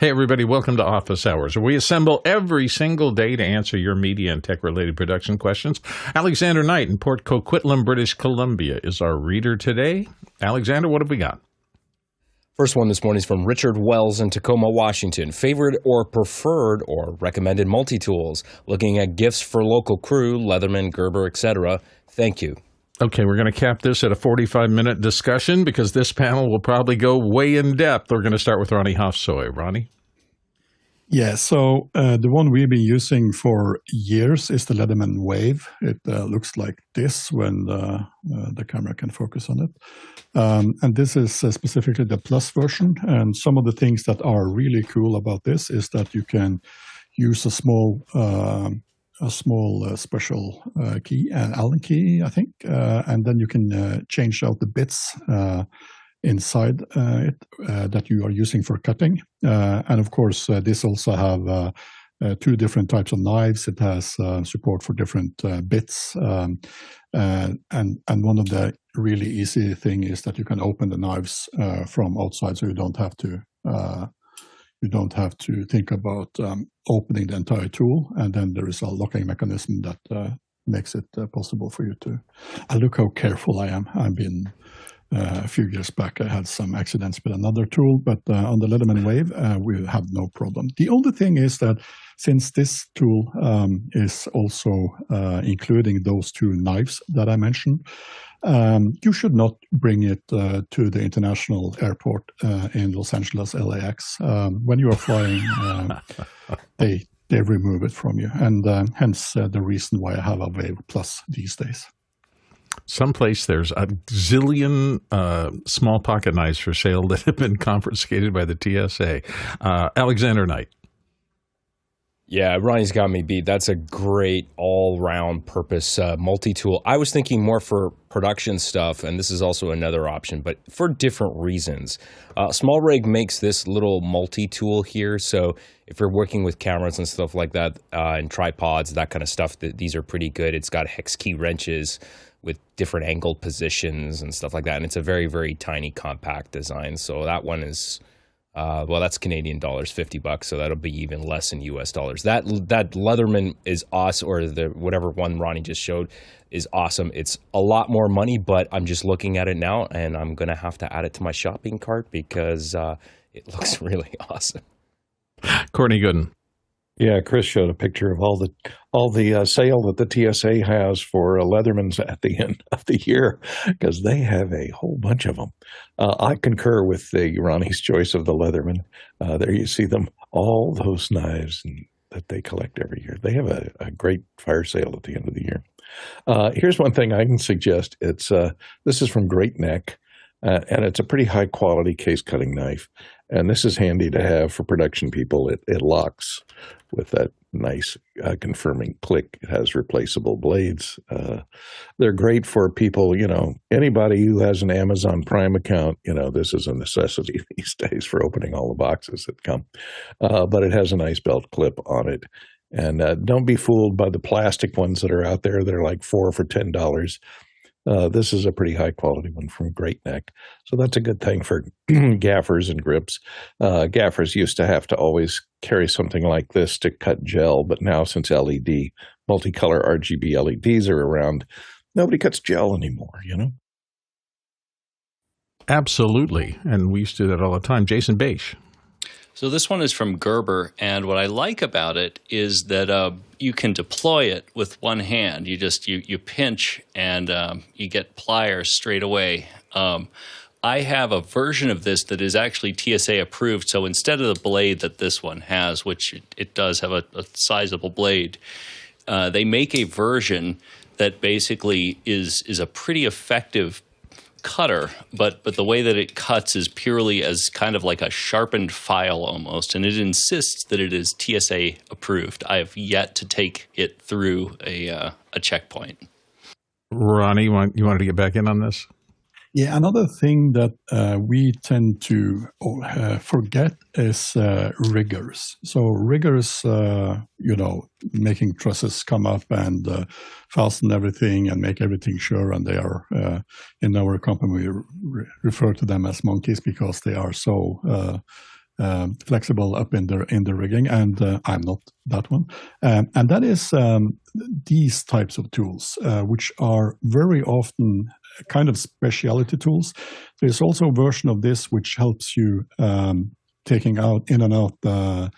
Hey, everybody, welcome to Office Hours, where we assemble every single day to answer your media and tech-related production questions. Alexander Knight in Port Coquitlam, British Columbia, is our reader today. Alexander, what have we got? First one this morning is from Richard Wells in Tacoma, Washington. Favorite or preferred or recommended multi-tools? Looking at gifts for local crew, leatherman, gerber, etc. Thank you. Okay, we're going to cap this at a 45-minute discussion because this panel will probably go way in depth. We're going to start with Ronnie Hofsoy. Ronnie? Yeah, so the one we've been using for years is the Leatherman Wave. It looks like this when the camera can focus on it. And this is specifically the Plus version. And some of the things that are really cool about this is that you can use a small special key, an Allen key, I think, and then you can change out the bits inside it that you are using for cutting. And of course, this also have two different types of knives. It has support for different bits. And one of the really easy thing is that you can open the knives from outside, so you don't have to think about opening the entire tool, and then there is a locking mechanism that makes it possible for you to. And look how careful I am. I've been a few years back. I had some accidents with another tool, but on the Leatherman Wave, we have no problem. The only thing is that since this tool is also including those two knives that I mentioned, you should not bring it to the international airport in Los Angeles, LAX. When you are flying, they remove it from you, and hence the reason why I have a Wave Plus these days. Someplace there's a zillion small pocket knives for sale that have been confiscated by the TSA. Alexander Knight. Yeah, Ronnie's got me beat. That's a great all-round purpose multi-tool. I was thinking more for production stuff, and this is also another option, but for different reasons. Small Rig makes this little multi-tool here, so if you're working with cameras and stuff like that, and tripods, that kind of stuff, these are pretty good. It's got hex key wrenches with different angle positions and stuff like that, and it's a very, very tiny, compact design. So that one is... well, that's Canadian dollars, $50, so that'll be even less in US dollars. That Leatherman is awesome, or the whatever one Ronnie just showed is awesome. It's a lot more money, but I'm just looking at it now, and I'm going to have to add it to my shopping cart because it looks really awesome. Courtney Gooden. Yeah, Chris showed a picture of all the sale that the TSA has for Leathermans at the end of the year, because they have a whole bunch of them. I concur with Ronnie's choice of the Leatherman. There you see them, all those knives that they collect every year. They have a great fire sale at the end of the year. Here's one thing I can suggest. This is from Great Neck, and it's a pretty high quality case cutting knife. And this is handy to have for production people. It locks with that nice confirming click. It has replaceable blades. They're great for people, anybody who has an Amazon Prime account, this is a necessity these days for opening all the boxes that come. But it has a nice belt clip on it. And don't be fooled by the plastic ones that are out there. They're like $4 for $10. This is a pretty high quality one from Great Neck. So that's a good thing for gaffers and grips. Gaffers used to have to always carry something like this to cut gel, but now since multicolor RGB LEDs are around, nobody cuts gel anymore, Absolutely. And we used to do that all the time. Jason Beisch. So this one is from Gerber, and what I like about it is that you can deploy it with one hand. You pinch and you get pliers straight away. I have a version of this that is actually TSA approved. So instead of the blade that this one has, which it does have a sizable blade, they make a version that basically is a pretty effective cutter, but the way that it cuts is purely as kind of like a sharpened file almost, and it insists that it is TSA approved. I have yet to take it through a checkpoint. Ronnie, you wanted to get back in on this? Yeah, another thing that we tend to forget is riggers. So riggers, making trusses come up and fasten everything and make everything sure. And they are, in our company, we refer to them as monkeys because they are so flexible up in the rigging, and I'm not that one. And that is these types of tools, which are very often kind of specialty tools. There's also a version of this which helps you taking out in and out the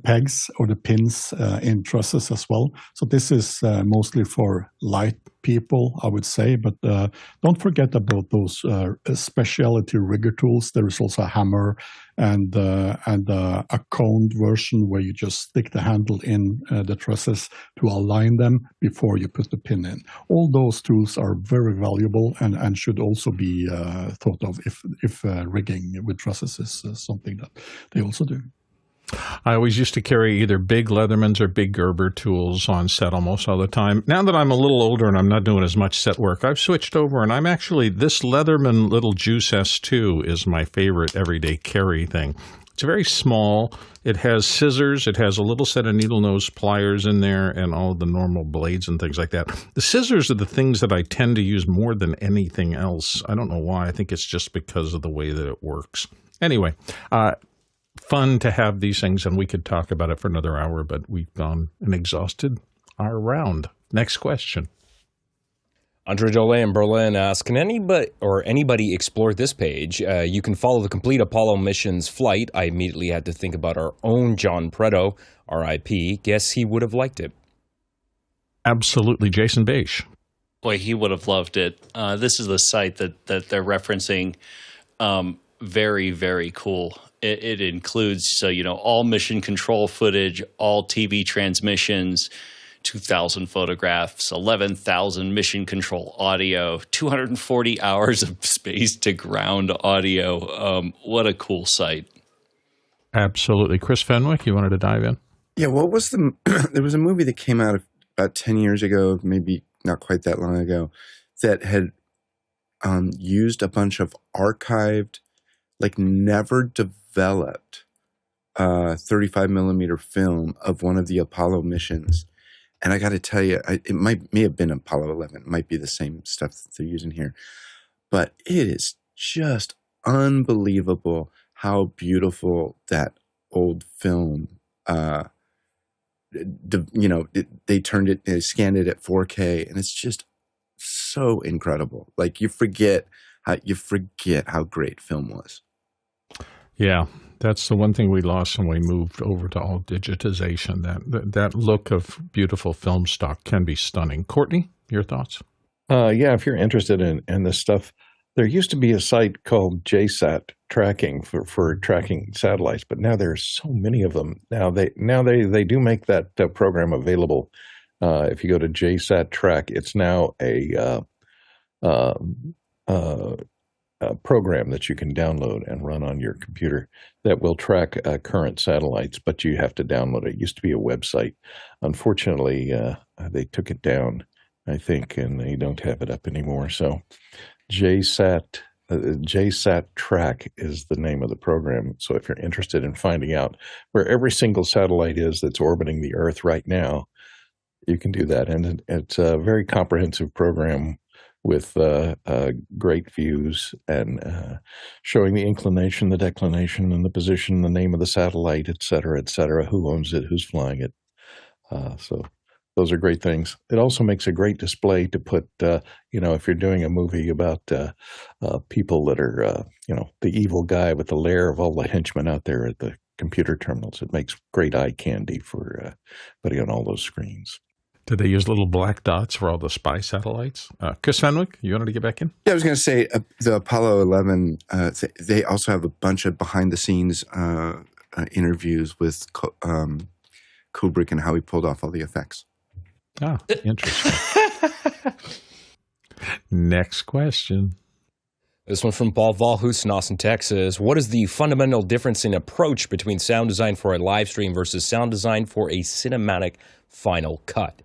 pegs or the pins in trusses as well. So this is mostly for light people, I would say, but don't forget about those specialty rigger tools. There is also a hammer and a coned version where you just stick the handle in the trusses to align them before you put the pin in. All those tools are very valuable and should also be thought of if rigging with trusses is something that they also do. I always used to carry either big Leathermans or big Gerber tools on set almost all the time. Now that I'm a little older and I'm not doing as much set work, I've switched over, and I'm actually, this Leatherman little Juice S2 is my favorite everyday carry thing. It's very small. It has scissors. It has a little set of needle nose pliers in there and all the normal blades and things like that. The scissors are the things that I tend to use more than anything else. I don't know why. I think it's just because of the way that it works. Anyway, fun to have these things, and we could talk about it for another hour, but we've gone and exhausted our round. Next question. Andre Dole in Berlin asks, can anybody explore this page? You can follow the complete Apollo mission's flight. I immediately had to think about our own John Pretto, RIP. Guess he would have liked it. Absolutely. Jason Beisch. Boy, he would have loved it. This is the site that they're referencing. Very, very cool. It includes, all mission control footage, all TV transmissions, 2,000 photographs, 11,000 mission control audio, 240 hours of space to ground audio. What a cool site. Absolutely. Chris Fenwick, you wanted to dive in? Yeah, what was there was a movie that came out about 10 years ago, maybe not quite that long ago, that had used a bunch of archived, never developed 35 millimeter film of one of the Apollo missions. And I got to tell you, it may have been Apollo 11. It might be the same stuff that they're using here. But it is just unbelievable how beautiful that old film, they scanned it at 4K, and it's just so incredible. You forget how great film was. Yeah, that's the one thing we lost when we moved over to all digitization. That look of beautiful film stock can be stunning. Courtney, your thoughts? Yeah, if you're interested in this stuff, there used to be a site called JSAT tracking for tracking satellites, but now there's so many of them. Now they do make that program available. If you go to JSAT Track, it's now a program that you can download and run on your computer that will track current satellites, but you have to download it. It used to be a website. Unfortunately, they took it down, I think, and they don't have it up anymore. So JSAT Track is the name of the program. So if you're interested in finding out where every single satellite is that's orbiting the Earth right now, you can do that. And it's a very comprehensive program with great views and showing the inclination, the declination, and the position, the name of the satellite, et cetera, who owns it, who's flying it. So those are great things. It also makes a great display to put, if you're doing a movie about people that are, the evil guy with the lair of all the henchmen out there at the computer terminals. It makes great eye candy for putting on all those screens. Did they use little black dots for all the spy satellites? Chris Fenwick, you wanted to get back in? Yeah, I was going to say the Apollo 11, they also have a bunch of behind-the-scenes interviews with Kubrick and how he pulled off all the effects. Ah, interesting. Next question. This one from Paul Valhus in Austin, Texas. What is the fundamental difference in approach between sound design for a live stream versus sound design for a cinematic final cut?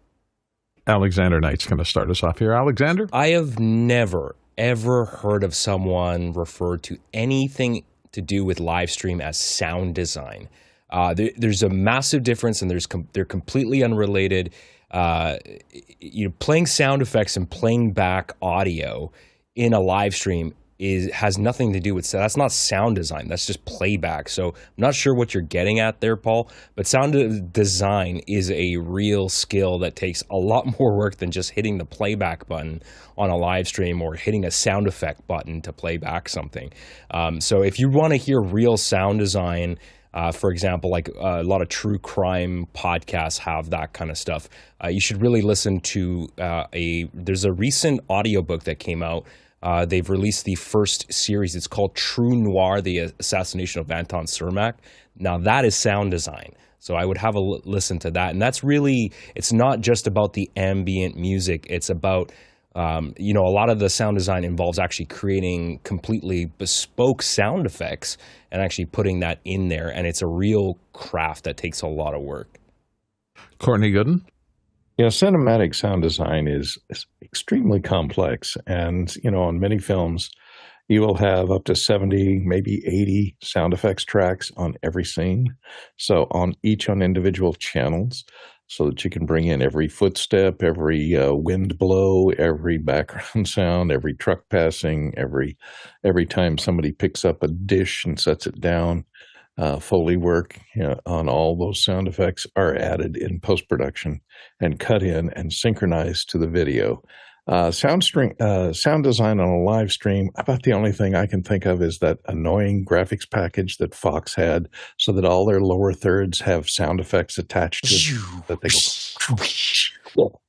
Alexander Knight's going to start us off here. Alexander? I have never, ever heard of someone refer to anything to do with live stream as sound design. There's a massive difference, and they're completely unrelated. Playing sound effects and playing back audio in a live stream has nothing to do with that's not sound design. That's just playback. So I'm not sure what you're getting at there, Paul, but sound design is a real skill that takes a lot more work than just hitting the playback button on a live stream or hitting a sound effect button to play back something. So if you want to hear real sound design, for example, like a lot of true crime podcasts have that kind of stuff, you should really listen to there's a recent audiobook that came out. They've released the first series. It's called True Noir, the Assassination of Anton Cermak. Now that is sound design. So I would have a listen to that. And that's really, it's not just about the ambient music. It's about, a lot of the sound design involves actually creating completely bespoke sound effects and actually putting that in there. And it's a real craft that takes a lot of work. Courtney Gooden? Yeah, cinematic sound design is extremely complex. And, on many films, you will have up to 70, maybe 80 sound effects tracks on every scene. So on individual channels, so that you can bring in every footstep, every wind blow, every background sound, every truck passing, every time somebody picks up a dish and sets it down. Foley work on all those sound effects are added in post-production and cut in and synchronized to the video. Sound design on a live stream, about the only thing I can think of is that annoying graphics package that Fox had so that all their lower thirds have sound effects attached to them, that they go,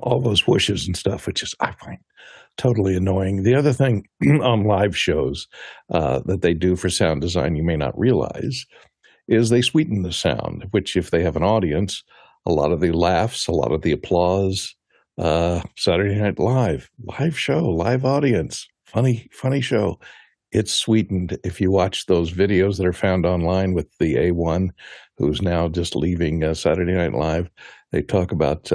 all those whooshes and stuff, which is, I find, totally annoying. The other thing on live shows that they do for sound design you may not realize is they sweeten the sound, which if they have an audience, a lot of the laughs, a lot of the applause, Saturday Night Live show, live audience, funny show. It's sweetened. If you watch those videos that are found online with the A1, who's now just leaving Saturday Night Live, they talk about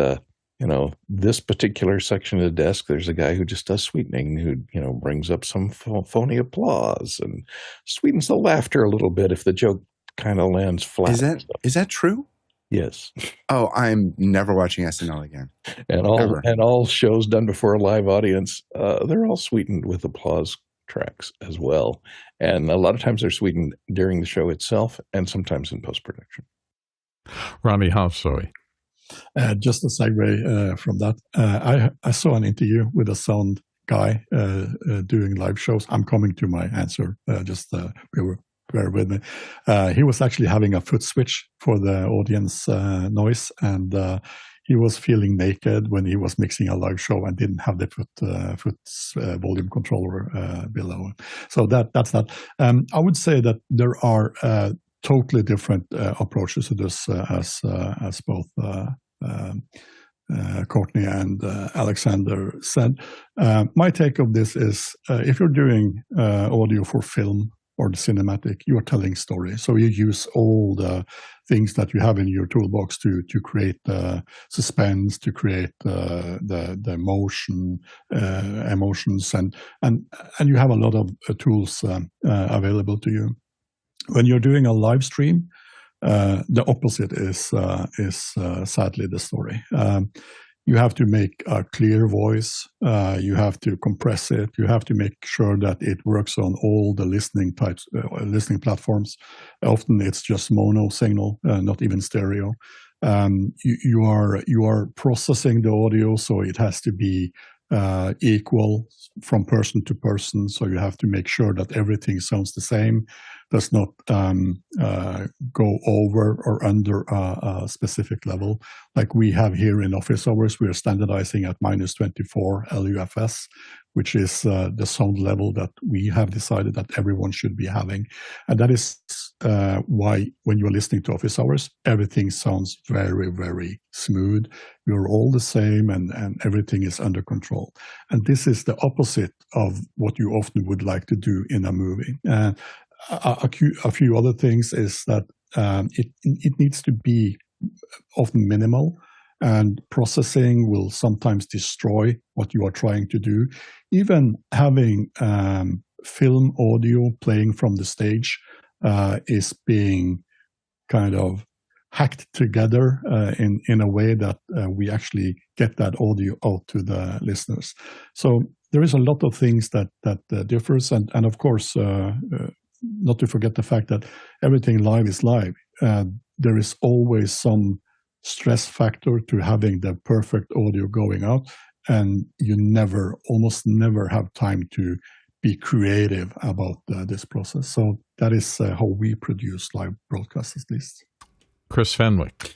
this particular section of the desk, there's a guy who just does sweetening, who, brings up some phony applause and sweetens the laughter a little bit if the joke kind of lands flat. Is that true? Yes. Oh, I'm never watching SNL again. And all shows done before a live audience, they're all sweetened with applause tracks as well. And a lot of times they're sweetened during the show itself and sometimes in post-production. Rami Hafsoy. Just a segue from that. I saw an interview with a sound guy doing live shows. I'm coming to my answer. Bear with me. He was actually having a foot switch for the audience noise, and he was feeling naked when he was mixing a live show and didn't have the foot volume controller below. So that's that. I would say that there are totally different approaches to this, as both Courtney and Alexander said. My take of this is if you're doing audio for film or the cinematic, you're telling story. So you use all the things that you have in your toolbox to create the suspense, to create the motion, emotions, and you have a lot of tools available to you. When you're doing a live stream, the opposite is sadly the story. You have to make a clear voice. You have to compress it. You have to make sure that it works on all the listening platforms. Often it's just mono signal, not even stereo. You are processing the audio, so it has to be equal from person to person. So you have to make sure that everything sounds the same, does not go over or under a specific level. Like we have here in office hours, we are standardizing at -24 LUFS, which is the sound level that we have decided that everyone should be having. And that is why when you're listening to office hours, everything sounds very, very smooth. You're all the same and everything is under control. And this is the opposite of what you often would like to do in a movie. A few other things is that it needs to be often minimal, and processing will sometimes destroy what you are trying to do. Even having film audio playing from the stage is being kind of hacked together in a way that we actually get that audio out to the listeners. So there is a lot of things that differs, and of course, not to forget the fact that everything live is live. There is always some stress factor to having the perfect audio going out, and you almost never have time to be creative about this process. So that is how we produce live broadcasts, at least. Chris Fenwick.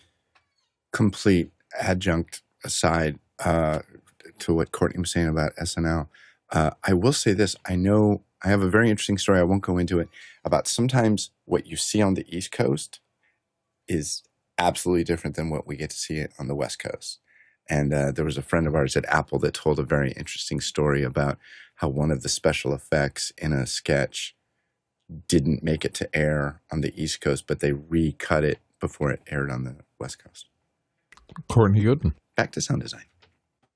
Complete adjunct aside to what Courtney was saying about SNL. I will say this. I know I have a very interesting story. I won't go into it, about sometimes what you see on the East Coast is absolutely different than what we get to see on the West Coast. And there was a friend of ours at Apple that told a very interesting story about how one of the special effects in a sketch didn't make it to air on the East Coast, but they recut it before it aired on the West Coast. Courtney Gooden. Back to sound design.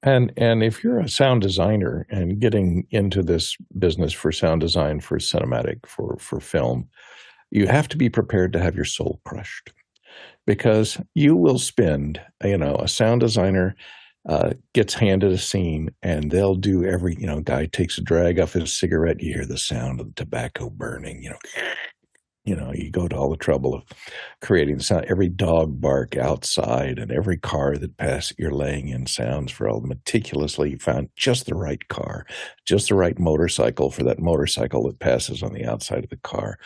And if you're a sound designer and getting into this business for sound design, for cinematic, for film, you have to be prepared to have your soul crushed, because you will spend, a sound designer gets handed a scene and they'll do every, guy takes a drag off his cigarette, you hear the sound of the tobacco burning, you go to all the trouble of creating the sound. Every dog bark outside and every car that passes, you're laying in sounds for all meticulously. You found just the right car, just the right motorcycle for that motorcycle that passes on the outside of the car.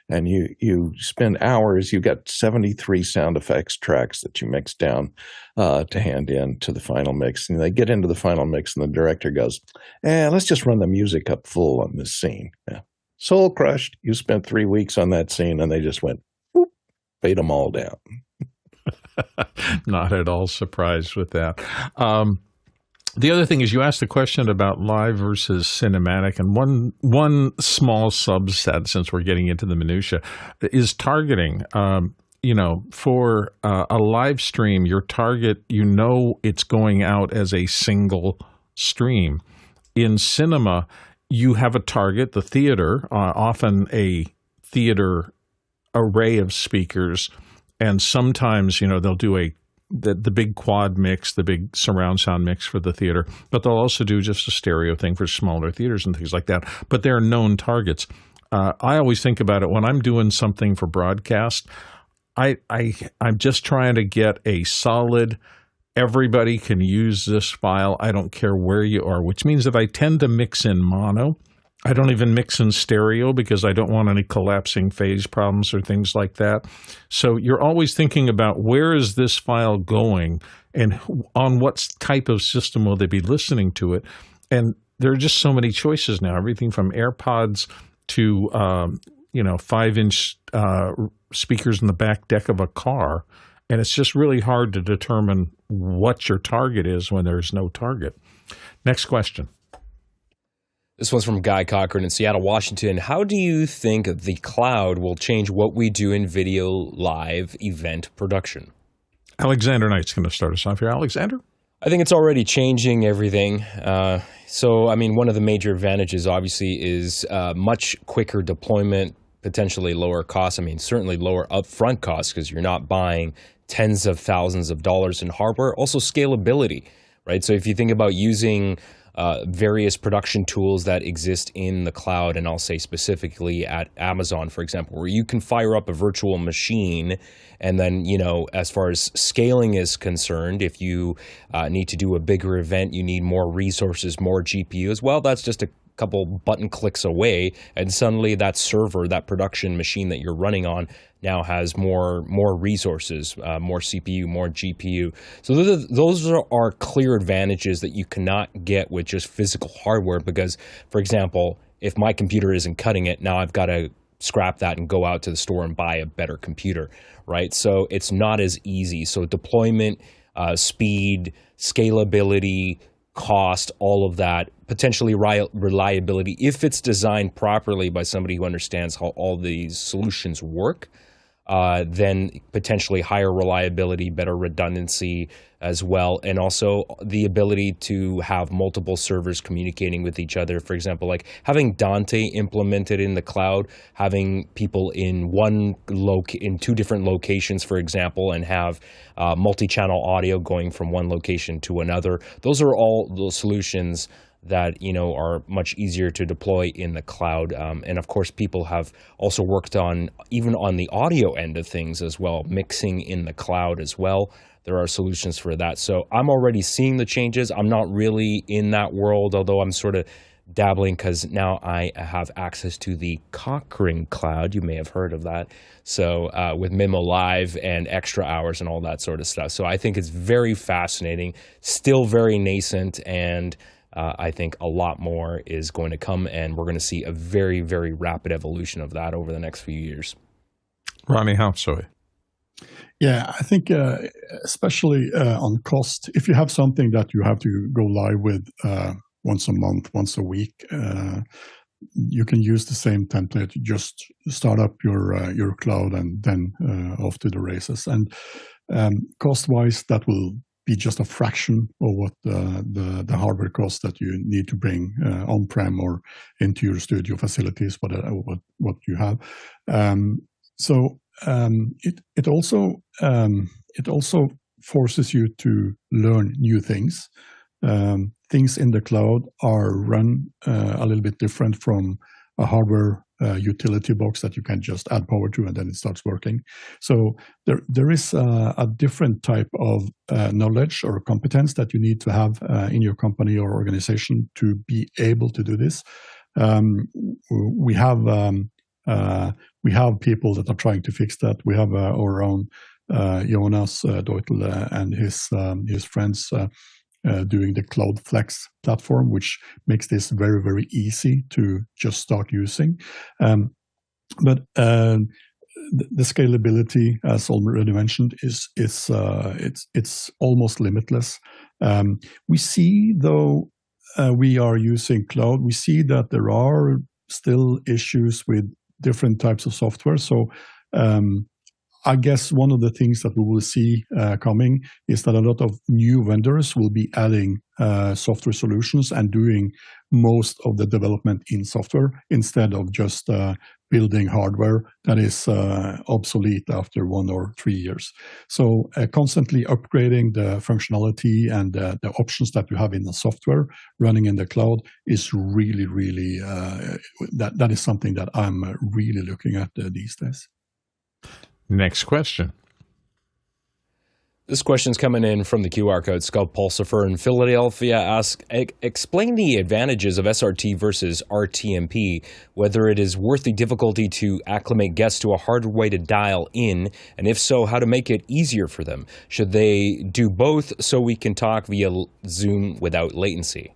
And you spend hours. You've got 73 sound effects tracks that you mix down to hand in to the final mix. And they get into the final mix and the director goes, let's just run the music up full on this scene. Yeah. Soul crushed. You spent 3 weeks on that scene, and they just went, whoop, fade them all down. Not at all surprised with that. The other thing is, you asked the question about live versus cinematic, and one small subset, since we're getting into the minutia, is targeting. For a live stream, your target, it's going out as a single stream. In cinema, you have a target, the theater, often a theater array of speakers, and sometimes, they'll do the big quad mix, the big surround sound mix for the theater, but they'll also do just a stereo thing for smaller theaters and things like that. But they're known targets. I always think about it when I'm doing something for broadcast. I'm just trying to get a solid, everybody can use this file. I don't care where you are, which means that I tend to mix in mono. I don't even mix in stereo because I don't want any collapsing phase problems or things like that. So you're always thinking about, where is this file going and on what type of system will they be listening to it? And there are just so many choices now, everything from AirPods to 5-inch speakers in the back deck of a car. And it's just really hard to determine what your target is when there's no target. Next question. This one's from Guy Cochran in Seattle, Washington. How do you think the cloud will change what we do in video live event production? Alexander Knight's going to start us off here. Alexander? I think it's already changing everything. One of the major advantages, obviously, is much quicker deployment, potentially lower costs. Certainly lower upfront costs because you're not buying tens of thousands of dollars in hardware. Also scalability, right? So if you think about using various production tools that exist in the cloud, and I'll say specifically at Amazon, for example, where you can fire up a virtual machine, and then, as far as scaling is concerned, if you need to do a bigger event, you need more resources, more GPUs, well, that's just a couple button clicks away, and suddenly that server, that production machine that you're running on now has more resources, more CPU, more GPU. So those are clear advantages that you cannot get with just physical hardware because, for example, if my computer isn't cutting it, now I've got to scrap that and go out to the store and buy a better computer, right? So it's not as easy. So deployment, speed, scalability, cost, all of that, potentially reliability, if it's designed properly by somebody who understands how all these solutions work, then potentially higher reliability, better redundancy as well, and also the ability to have multiple servers communicating with each other. For example, like having Dante implemented in the cloud, having people in in two different locations, for example, and have multi-channel audio going from one location to another. Those are all those solutions that, are much easier to deploy in the cloud. And of course, people have also worked on, even on the audio end of things as well, mixing in the cloud as well. There are solutions for that. So I'm already seeing the changes. I'm not really in that world, although I'm sort of dabbling because now I have access to the Cochrane cloud. You may have heard of that. So with Mimo Live and extra hours and all that sort of stuff. So I think it's very fascinating, still very nascent, and I think a lot more is going to come, and we're going to see a very, very rapid evolution of that over the next few years. Ronnie Hopsoy. Yeah, I think especially on cost, if you have something that you have to go live with once a month, once a week, you can use the same template. You just start up your cloud and then off to the races. And cost-wise, that will be just a fraction of what the hardware cost that you need to bring on-prem or into your studio facilities, what you have. It also forces you to learn new things. Things in the cloud are run a little bit different from a hardware utility box that you can just add power to and then it starts working. So there is a different type of knowledge or competence that you need to have in your company or organization to be able to do this. We have people that are trying to fix that. We have our own Jonas Deutel and his friends doing the Cloud Flex platform, which makes this very, very easy to just start using. But the scalability, as already mentioned, it's almost limitless. We see, though, we are using cloud. We see that there are still issues with different types of software. So I guess one of the things that we will see coming is that a lot of new vendors will be adding software solutions and doing most of the development in software instead of just building hardware that is obsolete after 1 or 3 years. So constantly upgrading the functionality and the options that you have in the software running in the cloud is really, really, that is something that I'm really looking at these days. Next question. This question's coming in from the QR code. Scott Pulsifer in Philadelphia asks, explain the advantages of SRT versus RTMP, whether it is worth the difficulty to acclimate guests to a harder way to dial in, and if so, how to make it easier for them. Should they do both so we can talk via Zoom without latency?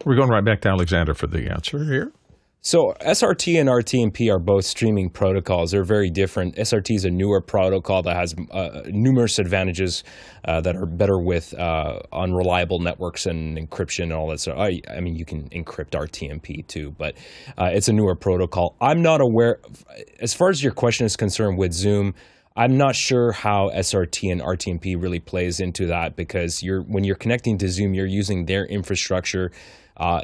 We're going right back to Alexander for the answer here. So SRT and RTMP are both streaming protocols. They're very different. SRT is a newer protocol that has numerous advantages that are better with unreliable networks and encryption and all that stuff. I mean, you can encrypt RTMP too, but it's a newer protocol. I'm not aware, as far as your question is concerned with Zoom, I'm not sure how SRT and RTMP really plays into that, because when you're connecting to Zoom, you're using their infrastructure. I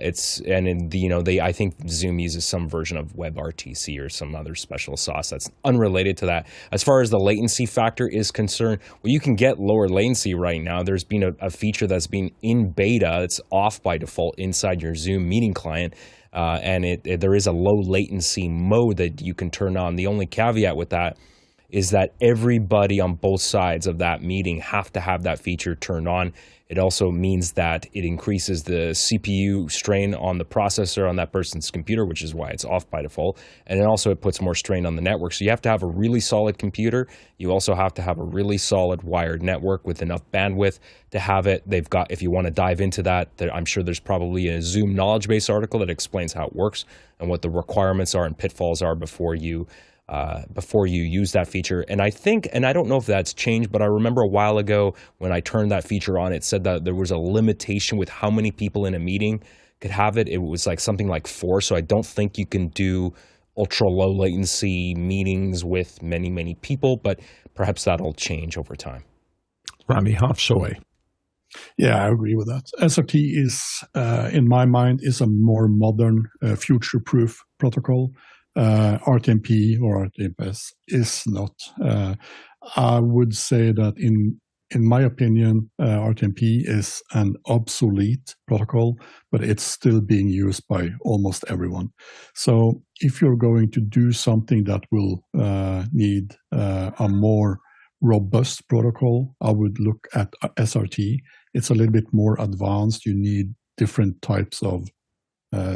think Zoom uses some version of WebRTC or some other special sauce that's unrelated to that. As far as the latency factor is concerned, well, you can get lower latency right now. There's been a feature that's been in beta. It's off by default inside your Zoom meeting client. And there is a low latency mode that you can turn on. The only caveat with that is that everybody on both sides of that meeting have to have that feature turned on. It also means that it increases the CPU strain on the processor on that person's computer, which is why it's off by default. And then also it puts more strain on the network. So you have to have a really solid computer. You also have to have a really solid wired network with enough bandwidth to have it. They've got, if you want to dive into that, I'm sure there's probably a Zoom knowledge base article that explains how it works and what the requirements are and pitfalls are before you use that feature. And I think, and I don't know if that's changed, but I remember a while ago when I turned that feature on, it said that there was a limitation with how many people in a meeting could have it. It was like something like 4. So I don't think you can do ultra low latency meetings with many, many people, but perhaps that'll change over time. Ronnie Hofsoy. Yeah, I agree with that. SRT is, in my mind, is a more modern, future-proof protocol. RTMP or RTMS is not. I would say that in in my opinion, RTMP is an obsolete protocol, but it's still being used by almost everyone. So if you're going to do something that will need a more robust protocol, I would look at SRT. It's a little bit more advanced. You need different types of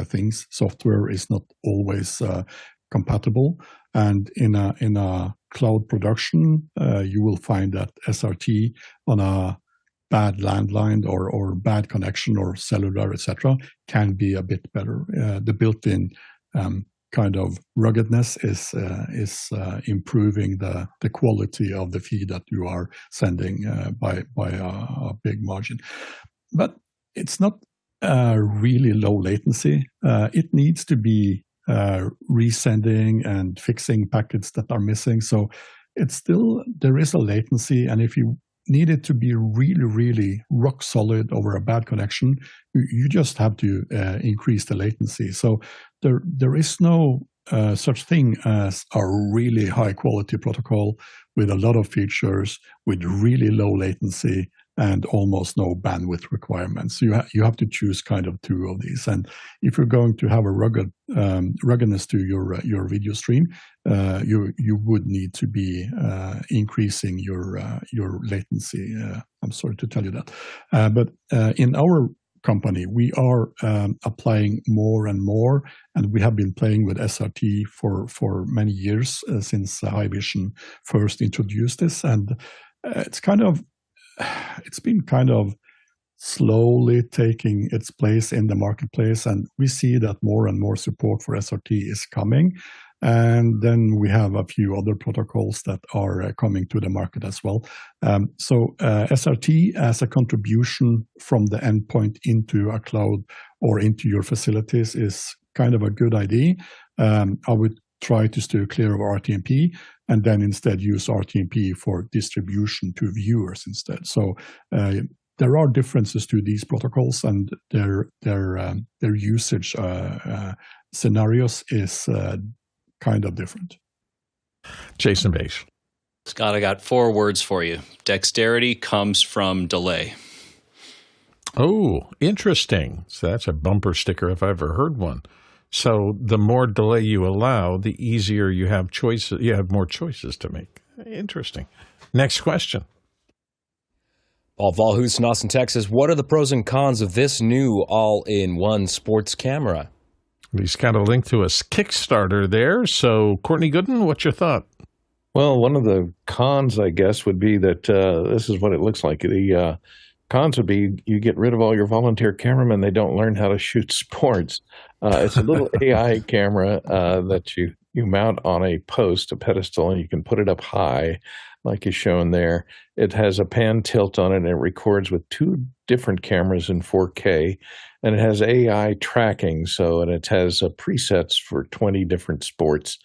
things. Software is not always compatible, and in a cloud production, you will find that SRT on a bad landline or bad connection or cellular, etc., can be a bit better. The built-in kind of ruggedness is improving the quality of the feed that you are sending by a big margin. But it's not really low latency. It needs to be resending and fixing packets that are missing. So there is a latency, and if you need it to be really, really rock solid over a bad connection, you just have to increase the latency. So there is no such thing as a really high quality protocol with a lot of features, with really low latency and almost no bandwidth requirements. So you have to choose kind of two of these. And if you're going to have a ruggedness to your video stream, you would need to be increasing your latency. I'm sorry to tell you that, but in our company, we are applying more and more, and we have been playing with SRT for many years since Haivision first introduced this, and it's been kind of slowly taking its place in the marketplace, and we see that more and more support for SRT is coming. And then we have a few other protocols that are coming to the market as well. So SRT as a contribution from the endpoint into a cloud or into your facilities is kind of a good idea. I would try to steer clear of RTMP and then instead use RTMP for distribution to viewers instead. So there are differences to these protocols, and their usage scenarios is kind of different. Jason Bache. Scott, I got 4 words for you. Dexterity comes from delay. Oh, interesting. So that's a bumper sticker if I've ever heard one. So the more delay you allow, the easier you have choices. You have more choices to make. Interesting. Next question. Paul Valhus in Austin, Texas. What are the pros and cons of this new all-in-one sports camera? He's got a link to a Kickstarter there. So, Courtney Gooden, what's your thought? Well, one of the cons, I guess, would be that this is what it looks like. The cons would be you get rid of all your volunteer cameramen. They don't learn how to shoot sports. It's a little AI camera that you mount on a post, a pedestal, and you can put it up high, like is shown there. It has a pan tilt on it, and it records with 2 different cameras in 4K, and it has AI tracking, and it has presets for 20 different sports.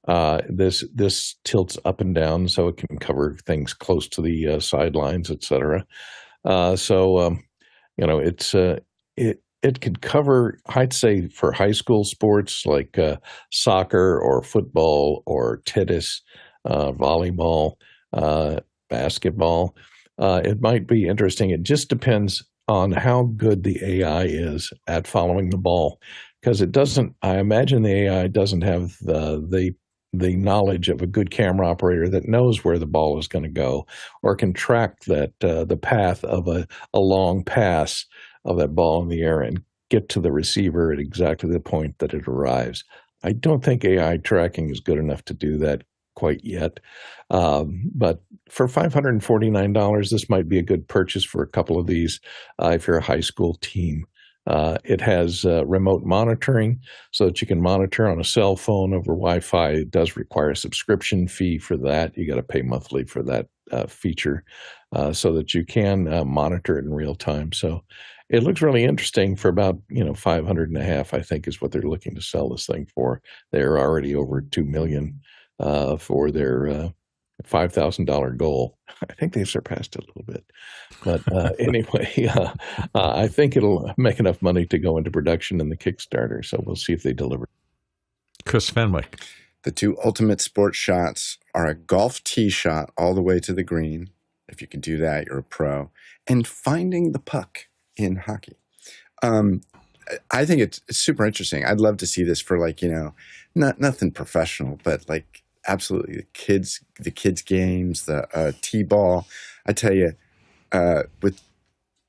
This tilts up and down, so it can cover things close to the sidelines, etc. It could cover, I'd say, for high school sports like soccer or football or tennis, volleyball, basketball. It might be interesting. It just depends on how good the AI is at following the ball, because I imagine the AI doesn't have the knowledge of a good camera operator that knows where the ball is going to go or can track the path of a long pass of that ball in the air and get to the receiver at exactly the point that it arrives. I don't think AI tracking is good enough to do that quite yet. But for $549, this might be a good purchase for a couple of these if you're a high school team. It has remote monitoring so that you can monitor on a cell phone over Wi-Fi. It does require a subscription fee for that. You got to pay monthly for that feature so that you can monitor it in real time. So it looks really interesting for about $500.50, I think, is what they're looking to sell this thing for. They're already over $2 million for their $5,000 goal. I think they've surpassed it a little bit. But anyway, I think it'll make enough money to go into production in the Kickstarter. So we'll see if they deliver. Chris Fenwick. The 2 ultimate sports shots are a golf tee shot all the way to the green If you can do that, you're a pro. And finding the puck in hockey. I think it's super interesting. I'd love to see this for like, nothing professional, but like absolutely the kids games, the T-ball. I tell you, with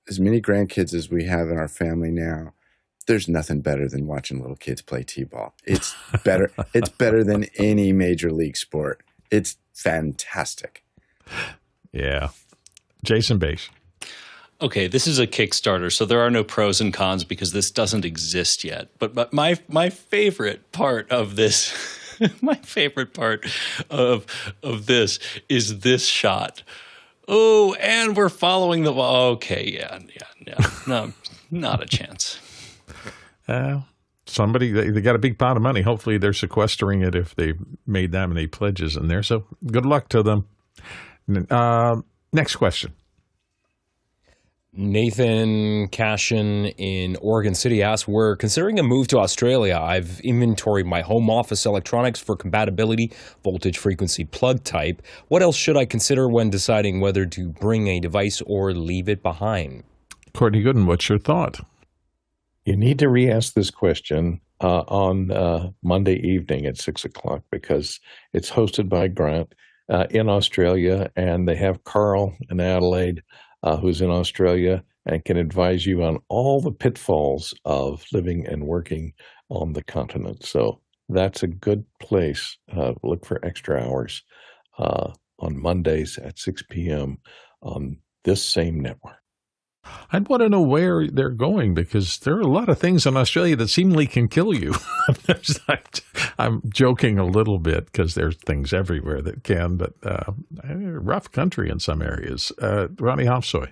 as many grandkids as we have in our family now, there's nothing better than watching little kids play T-ball. It's better. It's better than any major league sport. It's fantastic. Yeah. Jason Bache. Okay, this is a Kickstarter, so there are no pros and cons because this doesn't exist yet. But my favorite part of this, my favorite part of this is this shot. Oh, and we're following the ball. Okay, yeah, no, not a chance. Somebody, they got a big pot of money. Hopefully they're sequestering it if they've made that many pledges in there. So good luck to them. Next question. Nathan Cashin in Oregon City asks, we're considering a move to Australia. I've inventoried my home office electronics for compatibility, voltage, frequency, plug type. What else should I consider when deciding whether to bring a device or leave it behind? Courtney Gooden, what's your thought? You need to re-ask this question on Monday evening at 6 o'clock because it's hosted by Grant in Australia, and they have Carl in Adelaide, who's in Australia and can advise you on all the pitfalls of living and working on the continent. So that's a good place. Look for extra hours on Mondays at 6 p.m. on this same network. I'd want to know where they're going because there are a lot of things in Australia that seemingly can kill you. I'm joking a little bit because there's things everywhere that can, but rough country in some areas. Ronnie Hofsoy.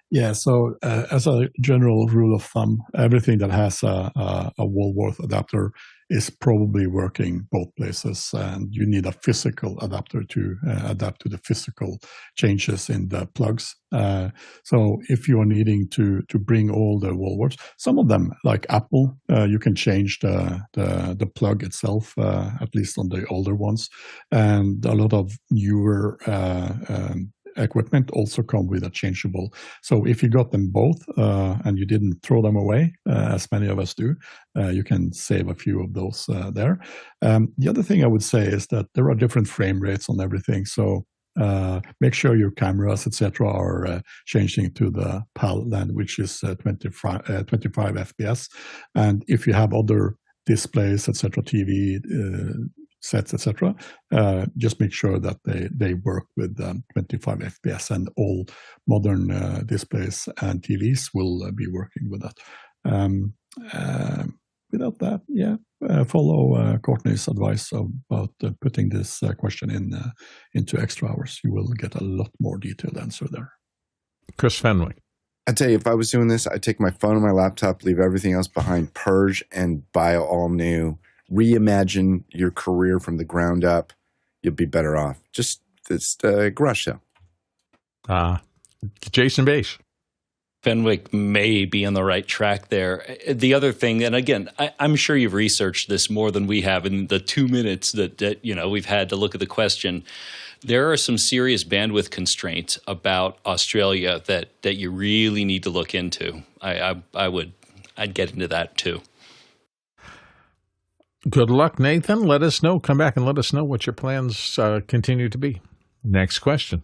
Yeah, so as a general rule of thumb, everything that has a Woolworth adapter is probably working both places, and you need a physical adapter to adapt to the physical changes in the plugs. So if you are needing to bring all the Woolworths, some of them, like Apple, you can change the plug itself, at least on the older ones, and a lot of newer equipment also come with a changeable. So if you got them both and you didn't throw them away, as many of us do, you can save a few of those there. The other thing I would say is that there are different frame rates on everything. So make sure your cameras, etc., are changing to the PAL land, which is 25 FPS. And if you have other displays, etc., TV sets, etc., just make sure that they work with 25 FPS, and all modern displays and TVs will be working with that. Without that, follow Courtney's advice about putting this question into extra hours. You will get a lot more detailed answer there. Chris Fenwick. I tell you, if I was doing this, I'd take my phone and my laptop, leave everything else behind, purge, and buy all new. Reimagine your career from the ground up. You'll be better off. Just this garage sale. Jason Bache. Fenwick may be on the right track there. The other thing, and again, I'm sure you've researched this more than we have in the 2 minutes that we've had to look at the question. There are some serious bandwidth constraints about Australia that you really need to look into. I'd get into that too. Good luck, Nathan. Let us know. Come back and let us know what your plans continue to be. Next question.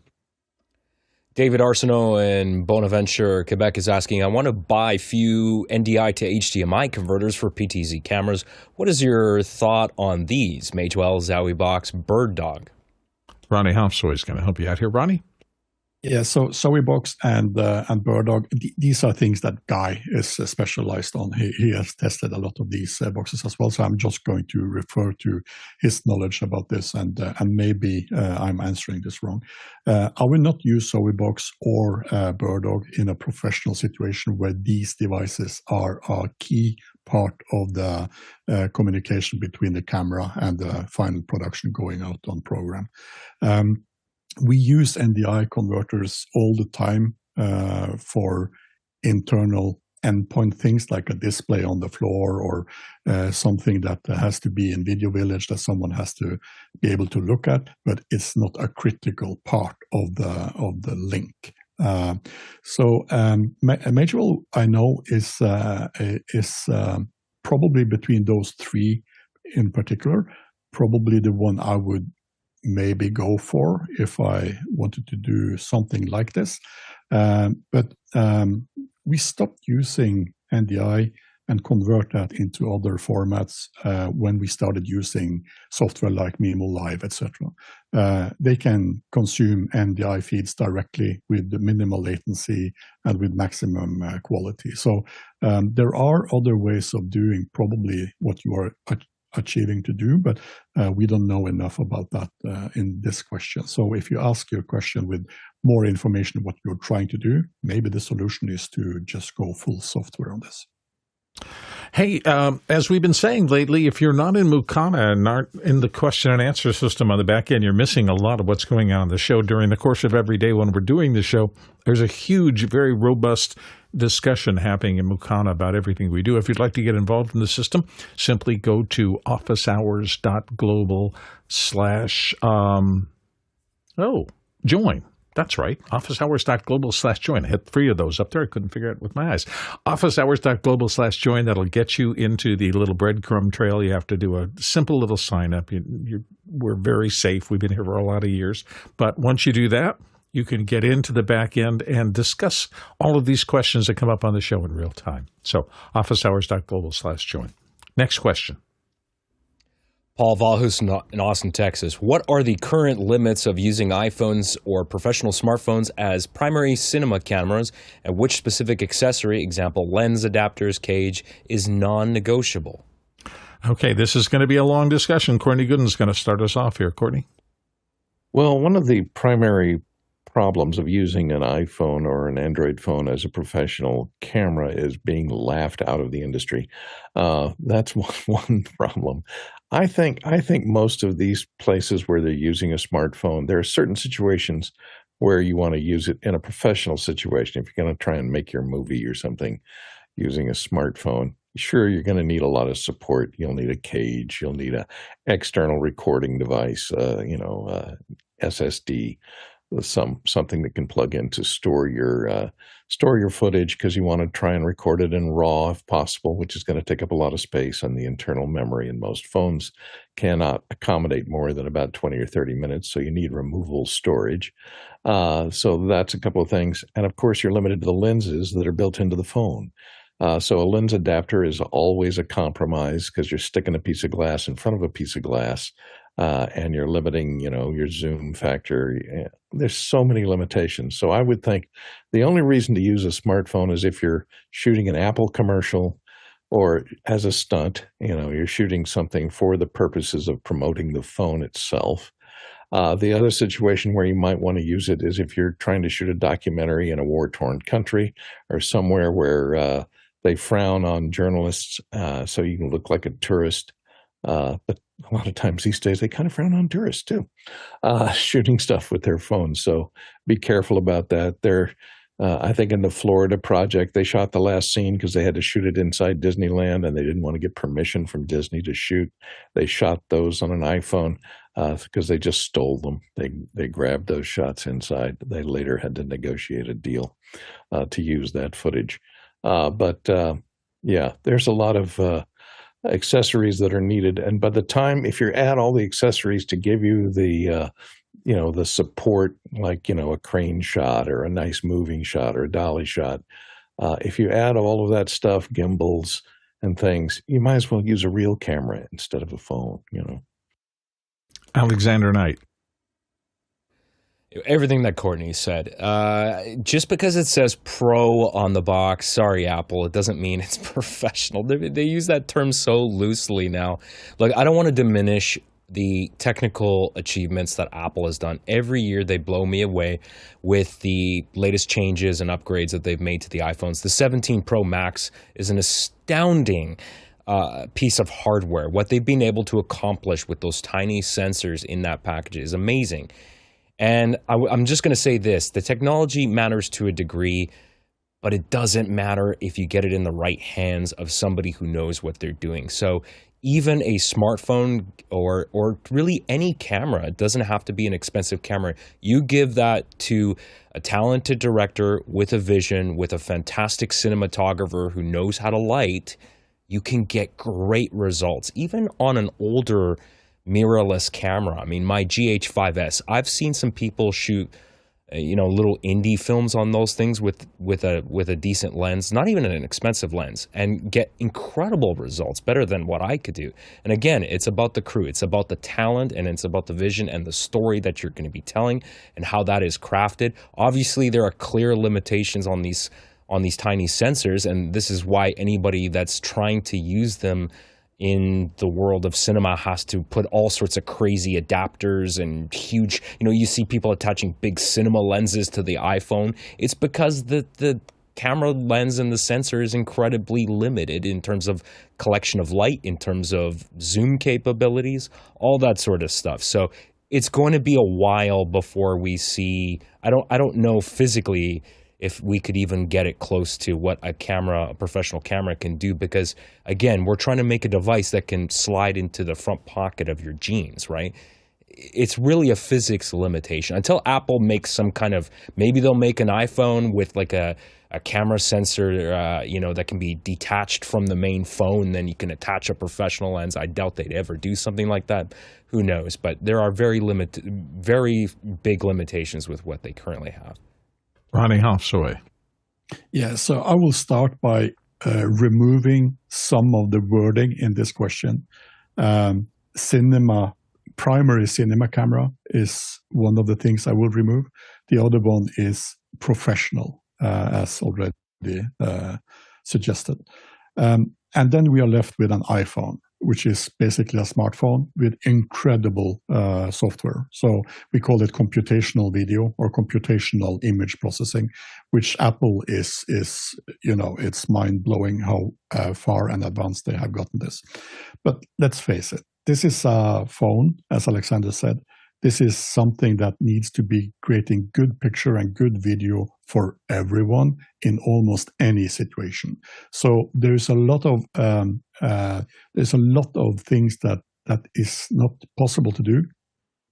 David Arsenault in Bonaventure, Quebec is asking, I want to buy few NDI to HDMI converters for PTZ cameras. What is your thought on these? Magewell, Zowiebox, BirdDog. Ronnie Hofsoy is going to help you out here. Ronnie? Yeah, so Zowiebox and BirdDog, these are things that Guy is specialized on. He has tested a lot of these boxes as well, so I'm just going to refer to his knowledge about this, and maybe I'm answering this wrong. I will not use Zowiebox or BirdDog in a professional situation where these devices are a key part of the communication between the camera and the final production going out on program. We use NDI converters all the time for internal endpoint things like a display on the floor or something that has to be in Video Village that someone has to be able to look at, but it's not a critical part of the link. Magewell, I know, is probably between those three in particular, probably the one I would maybe go for if I wanted to do something like this. But we stopped using NDI and convert that into other formats when we started using software like Mimo Live, etc. They can consume NDI feeds directly with the minimal latency and with maximum quality. So there are other ways of doing probably what you are achieving to do, but we don't know enough about that in this question. So if you ask your question with more information what you're trying to do, maybe the solution is to just go full software on this. Hey, as we've been saying lately, if you're not in Mukana and aren't in the question and answer system on the back end, you're missing a lot of what's going on in the show. During the course of every day when we're doing the show, there's a huge, very robust discussion happening in Mukana about everything we do. If you'd like to get involved in the system, simply go to officehours.global/join. That's right. officehours.global/join. I hit 3 of those up there. I couldn't figure it with my eyes. officehours.global/join. That'll get you into the little breadcrumb trail. You have to do a simple little sign up. We're very safe. We've been here for a lot of years. But once you do that, you can get into the back end and discuss all of these questions that come up on the show in real time. So officehours.global/join. Next question. Paul Valhus in Austin, Texas. What are the current limits of using iPhones or professional smartphones as primary cinema cameras, and which specific accessory, example lens adapters, cage, is non-negotiable? Okay, this is going to be a long discussion. Courtney Gooden's going to start us off here. Courtney? Well, one of the primary problems of using an iPhone or an Android phone as a professional camera is being laughed out of the industry. That's one problem. I think most of these places where they're using a smartphone, there are certain situations where you want to use it in a professional situation. If you're going to try and make your movie or something using a smartphone, sure, you're going to need a lot of support. You'll need a cage. You'll need an external recording device, SSD, something that can plug in to store your footage because you want to try and record it in RAW if possible, which is going to take up a lot of space on the internal memory, and most phones cannot accommodate more than about 20 or 30 minutes, so you need removable storage. So that's a couple of things. And of course, you're limited to the lenses that are built into the phone. So a lens adapter is always a compromise because you're sticking a piece of glass in front of a piece of glass. And you're limiting, your zoom factor. There's so many limitations. So I would think the only reason to use a smartphone is if you're shooting an Apple commercial or as a stunt, you're shooting something for the purposes of promoting the phone itself. The other situation where you might want to use it is if you're trying to shoot a documentary in a war-torn country or somewhere where they frown on journalists, so you can look like a tourist. But a lot of times these days they kind of frown on tourists too, shooting stuff with their phones. So be careful about that. I think in the Florida project, they shot the last scene because they had to shoot it inside Disneyland and they didn't want to get permission from Disney to shoot. They shot those on an iPhone because they just stole them. They grabbed those shots inside. They later had to negotiate a deal to use that footage. But there's a lot of accessories that are needed, and by the time, if you add all the accessories to give you the the support, like a crane shot or a nice moving shot or a dolly shot, if you add all of that stuff, gimbals and things, you might as well use a real camera instead of a phone. Alexander Knight. Everything that Courtney said. Just because it says pro on the box, sorry, Apple, it doesn't mean it's professional. They use that term so loosely now. Like, I don't want to diminish the technical achievements that Apple has done. Every year they blow me away with the latest changes and upgrades that they've made to the iPhones. The 17 Pro Max is an astounding piece of hardware. What they've been able to accomplish with those tiny sensors in that package is amazing. And I'm just going to say this, the technology matters to a degree, but it doesn't matter if you get it in the right hands of somebody who knows what they're doing. So even a smartphone or really any camera, it doesn't have to be an expensive camera. You give that to a talented director with a vision, with a fantastic cinematographer who knows how to light, you can get great results. Even on an older mirrorless camera. I mean, my GH5S, I've seen some people shoot little indie films on those things with a decent lens, not even an expensive lens, and get incredible results, better than what I could do. And again, it's about the crew, it's about the talent, and it's about the vision and the story that you're going to be telling and how that is crafted. Obviously, there are clear limitations on these tiny sensors, and this is why anybody that's trying to use them in the world of cinema has to put all sorts of crazy adapters and huge, you see people attaching big cinema lenses to the iPhone. It's because the camera lens and the sensor is incredibly limited in terms of collection of light, in terms of zoom capabilities, all that sort of stuff. So it's going to be a while before we see, I don't know physically if we could even get it close to what a professional camera can do, because again, we're trying to make a device that can slide into the front pocket of your jeans, right? It's really a physics limitation. Until Apple makes some kind of, maybe they'll make an iPhone with like a camera sensor, that can be detached from the main phone, then you can attach a professional lens. I doubt they'd ever do something like that. Who knows? But there are very big limitations with what they currently have. Ronnie Hofsoy. Yeah, so I will start by removing some of the wording in this question. Primary cinema camera is one of the things I will remove. The other one is professional, as already suggested. And then we are left with an iPhone, which is basically a smartphone with incredible software. So we call it computational video or computational image processing, which Apple is it's mind-blowing how far and advanced they have gotten this. But let's face it, this is a phone, as Alexander said. This is something that needs to be creating good picture and good video for everyone in almost any situation. So there's a lot of things that is not possible to do,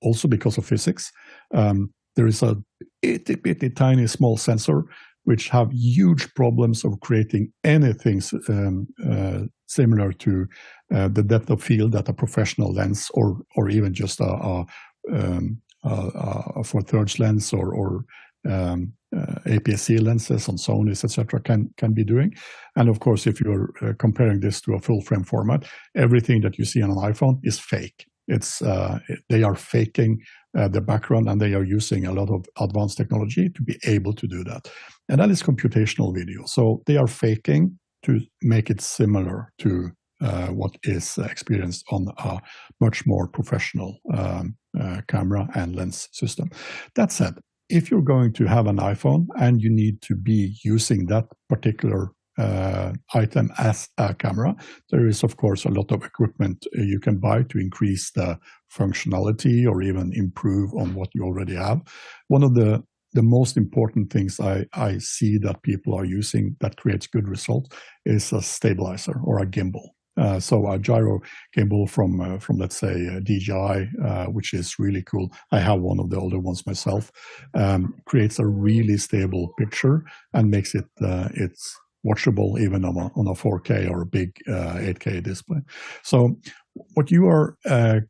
also because of physics. There is a itty tiny small sensor which have huge problems of creating anything similar to the depth of field that a professional lens or even just a 4/3 lens or APS-C lenses on Sony's, etc., can be doing. And of course, if you're comparing this to a full frame format, everything that you see on an iPhone is fake. They are faking the background, and they are using a lot of advanced technology to be able to do that. And that is computational video. So they are faking to make it similar to what is experienced on a much more professional camera and lens system. That said, if you're going to have an iPhone and you need to be using that particular item as a camera, there is, of course, a lot of equipment you can buy to increase the functionality or even improve on what you already have. One of the most important things I see that people are using that creates good results is a stabilizer or a gimbal. So a gyro gimbal from let's say DJI, which is really cool. I have one of the older ones myself. Creates a really stable picture and makes it it's watchable even on a 4K or a big 8K display. So what you are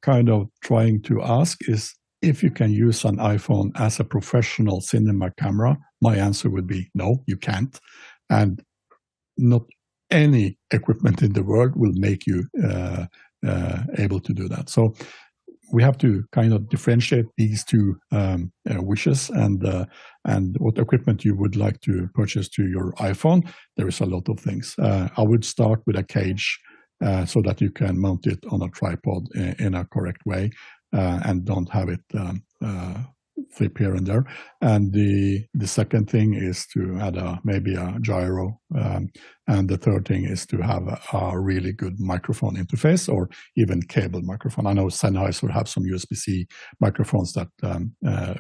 kind of trying to ask is if you can use an iPhone as a professional cinema camera. My answer would be no, you can't, and not any equipment in the world will make you able to do that. So we have to kind of differentiate these two wishes and what equipment you would like to purchase to your iPhone. There is a lot of things. I would start with a cage so that you can mount it on a tripod in a correct way and don't have it flip here and there. And the second thing is to add maybe a gyro. And the third thing is to have a really good microphone interface or even cable microphone. I know Sennheiser have some USB-C microphones that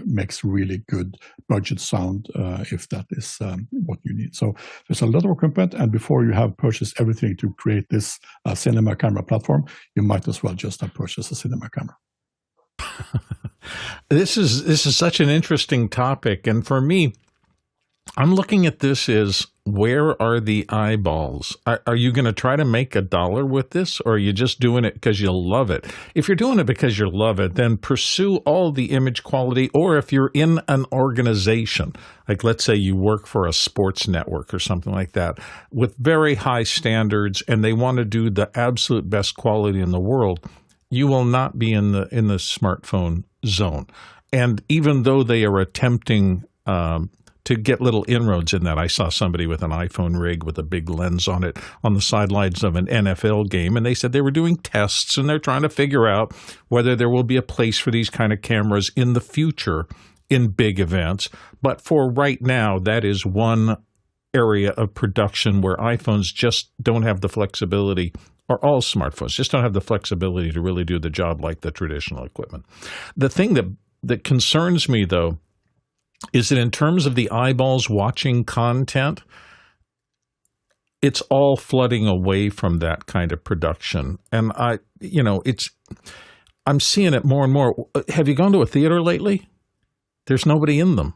makes really good budget sound if that is what you need. So there's a lot of equipment, and before you have purchased everything to create this cinema camera platform, you might as well just have purchased a cinema camera. This is such an interesting topic, and for me, I'm looking at this as, where are the eyeballs? Are you going to try to make $1 with this, or are you just doing it because you love it? If you're doing it because you love it, then pursue all the image quality, or if you're in an organization, like let's say you work for a sports network or something like that, with very high standards, and they want to do the absolute best quality in the world, you will not be in the smartphone zone. And even though they are attempting to get little inroads in that. I saw somebody with an iPhone rig with a big lens on it on the sidelines of an NFL game, and they said they were doing tests, and they're trying to figure out whether there will be a place for these kind of cameras in the future in big events. But for right now, that is one area of production where iPhones just don't have the flexibility, or all smartphones just don't have the flexibility to really do the job like the traditional equipment. The thing that concerns me, though, is that in terms of the eyeballs watching content, it's all flooding away from that kind of production. And I'm seeing it more and more. Have you gone to a theater lately? There's nobody in them.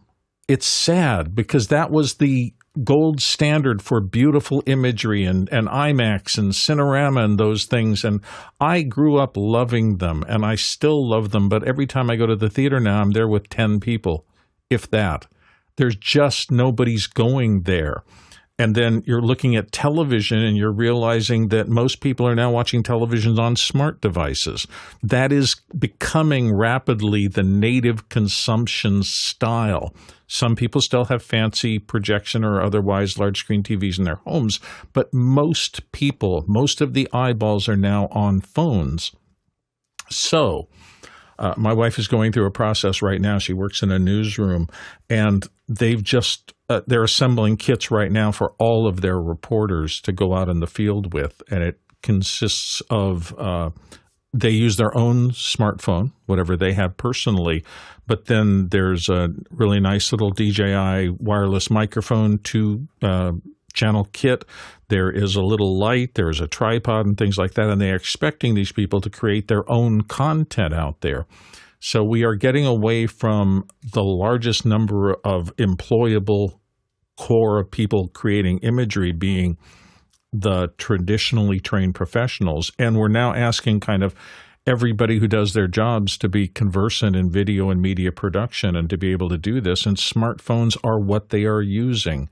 It's sad, because that was the gold standard for beautiful imagery and IMAX and Cinerama and those things. And I grew up loving them, and I still love them. But every time I go to the theater now, I'm there with 10 people. If that. There's just nobody's going there. And then you're looking at television and you're realizing that most people are now watching televisions on smart devices. That is becoming rapidly the native consumption style. Some people still have fancy projection or otherwise large screen TVs in their homes, but most people, most of the eyeballs are now on phones. So my wife is going through a process right now. She works in a newsroom, and they've just they're assembling kits right now for all of their reporters to go out in the field with, and it consists of they use their own smartphone, whatever they have personally, but then there's a really nice little DJI wireless microphone, two-channel kit. There is a little light, there is a tripod and things like that, and they're expecting these people to create their own content out there. So we are getting away from the largest number of employable core of people creating imagery being the traditionally trained professionals, and we're now asking kind of everybody who does their jobs to be conversant in video and media production and to be able to do this, and smartphones are what they are using.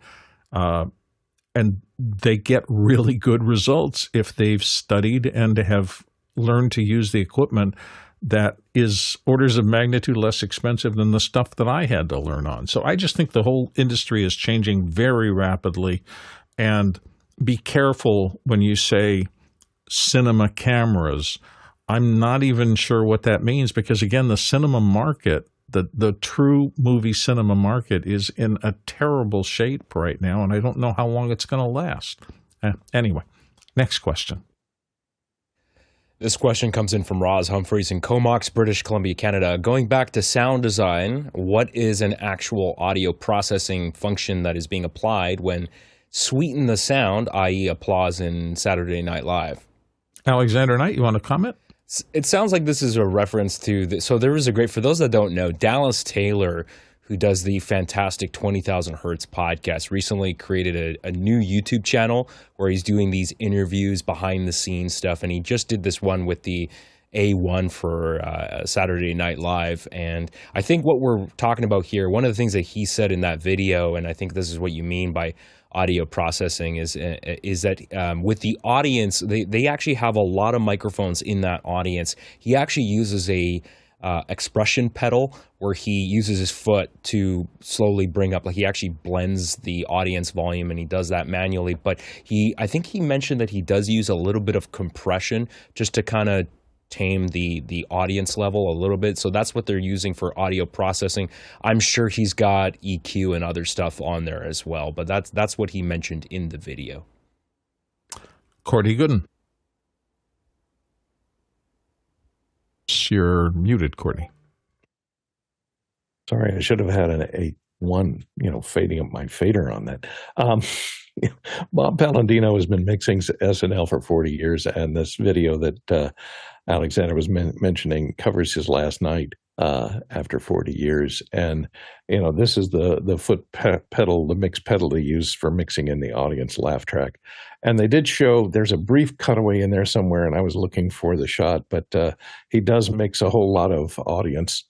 And they get really good results if they've studied and have learned to use the equipment that is orders of magnitude less expensive than the stuff that I had to learn on. So I just think the whole industry is changing very rapidly. And be careful when you say cinema cameras. I'm not even sure what that means, because, again, the cinema market, the true movie cinema market, is in a terrible shape right now, and I don't know how long it's going to last. Anyway, next question. This question comes in from Roz Humphreys in Comox, British Columbia, Canada. Going back to sound design, what is an actual audio processing function that is being applied when sweeten the sound, i.e. applause in Saturday Night Live? Alexander Knight, you want to comment? It sounds like this is a reference to so there was a great, for those that don't know, Dallas Taylor, who does the fantastic 20,000 Hertz podcast, recently created a new YouTube channel where he's doing these interviews, behind the scenes stuff. And he just did this one with the A1 for Saturday Night Live. And I think what we're talking about here, one of the things that he said in that video, and I think this is what you mean by audio processing, is that with the audience, they actually have a lot of microphones in that audience. He actually uses a expression pedal where he uses his foot to slowly bring up, like he actually blends the audience volume, and he does that manually. But I think he mentioned that he does use a little bit of compression just to kind of tame the audience level a little bit. So that's what they're using for audio processing. I'm sure he's got EQ and other stuff on there as well, but that's what he mentioned in the video. Courtney Gooden. You're muted, Courtney. Sorry, I should have had an A1, fading up my fader on that. Bob Palladino has been mixing SNL for 40 years, and this video that Alexander was mentioning covers his last night after 40 years. And, this is the foot pedal, the mix pedal they use for mixing in the audience laugh track. And they did show, there's a brief cutaway in there somewhere, and I was looking for the shot, but he does mix a whole lot of audience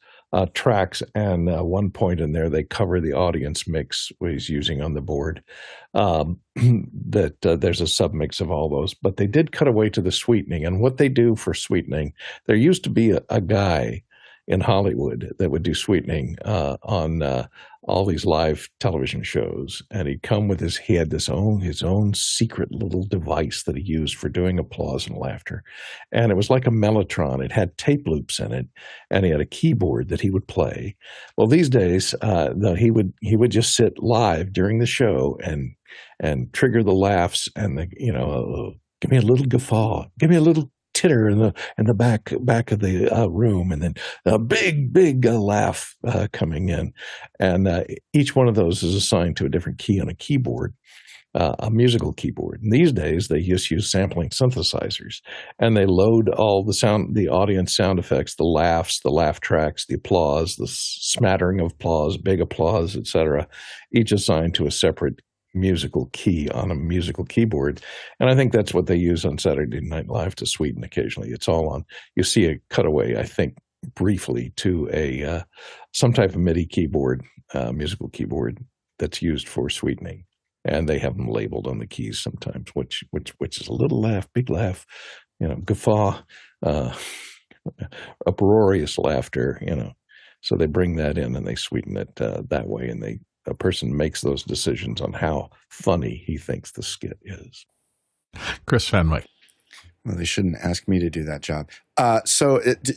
tracks, and one point in there they cover the audience mix what he's using on the board. There's a submix of all those, but they did cut away to the sweetening. And what they do for sweetening, there used to be a guy in Hollywood that would do sweetening on all these live television shows, and he had his own secret little device that he used for doing applause and laughter, and it was like a mellotron. It had tape loops in it, and he had a keyboard that he would play. Well, these days, he would just sit live during the show and trigger the laughs and give me a little guffaw, give me a little titter in the back of the room, and then a big laugh coming in, and each one of those is assigned to a different key on a keyboard, a musical keyboard. And these days they just use sampling synthesizers, and they load all the audience sound effects, the laughs, the laugh tracks, the applause, the smattering of applause, big applause, etc., each assigned to a separate musical key on a musical keyboard. And I think that's what they use on Saturday Night Live to sweeten occasionally. It's all on, you see a cutaway, I think, briefly to some type of MIDI keyboard, musical keyboard that's used for sweetening. And they have them labeled on the keys sometimes, which is a little laugh, big laugh, guffaw, uproarious laughter, So they bring that in and they sweeten it that way, and a person makes those decisions on how funny he thinks the skit is. Chris Fenwick. Well, they shouldn't ask me to do that job.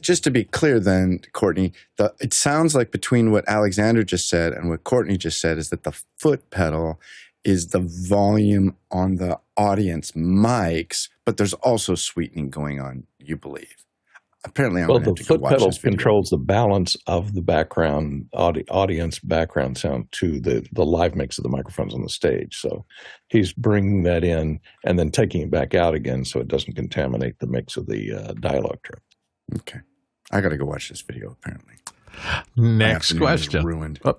Just to be clear then, Courtney, it sounds like between what Alexander just said and what Courtney just said is that the foot pedal is the volume on the audience mics, but there's also sweetening going on, you believe. Apparently, the foot pedal controls the balance of the background audience background sound to the live mix of the microphones on the stage. So he's bringing that in and then taking it back out again so it doesn't contaminate the mix of the dialogue track. Okay, I got to go watch this video. Apparently, next question. Ruined. Oh.